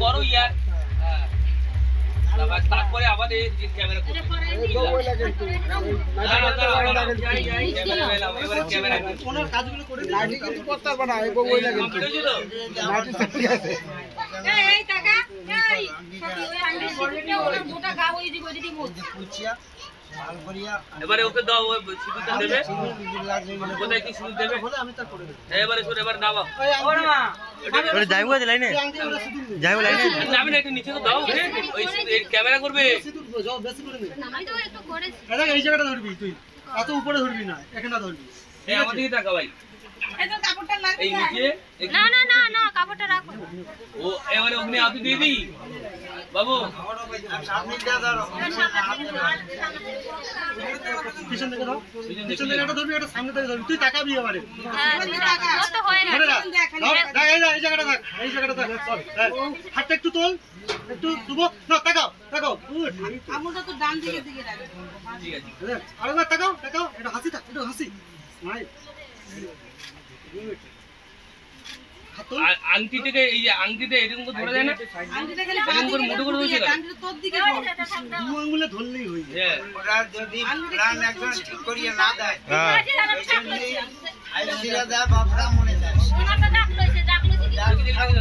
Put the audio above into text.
বড় ইয়ার তারপরে আবার এই ক্যামেরা ওনার কাজগুলো করে লাইটিং কিছু করতে পারবে না এই বই লাগে লাইটিং ঠিক আছে এই টাকা এই ওই আন্টি সিটটা ওর মোটা গা ওই দিদি মোট পুচিয়া মাল করিয়া এবারে ওকে দাও ওই সিটটা দেবে কোথায় কি সিট দেবে বলে আমি তা করে দেব এবারে শুনে এবার নাও ওরে মা ওরে যাইবো লাইনে যাইবো লাইনে যাবে না একটু নিচে তো দাও ওই ক্যামেরা করবে যাও বেশি করে নে আমি তো একটু করেছি দাদা এই জায়গাটা ধরবি তুই এত উপরে ধরবি না এখানটা ধরবি এই আমার দিকে তাকা ভাই এই তো কাপড়টা লাগবে এই নিচে না না না না কাপড়টা রাখো ও এবারে ওখানে আপনি দিয়ে দি বাবু সামনে দিয়ে দাও পিছন থেকে দাও পিছন থেকে একটা ধরবি একটা সামনে থেকে ধরবি তুই তাকাবি এবারে হ্যাঁ তুমি টাকা কত হয় না ধরে রাখ এই জায়গাটা থাক এই জায়গাটা থাক হাতটা একটু তোল একটু দুবো না তাকাও তাকাও আমুলটা তো ডান দিকে দিকে রাখো ঠিক আছে আরেকবার তাকাও তাকাও এটা হাসি থাক একটু হাসি স্মাইল আংটিটাকে এই যে আংটিটা এরকম করে ধরা যায় না আংটিটা খালি এরকম করে মুঠো করে ধরছে আংটিটা তোর দিকে দু আঙ্গুলে ধরলেই হয়ে যায় হ্যাঁ ওরা যদি প্রাণ একজন ঠিক করিয়ে না দেয় আইসিরা দেয় বাপরা মনে যায় ওনাটা ডাকলো এসে ডাকলো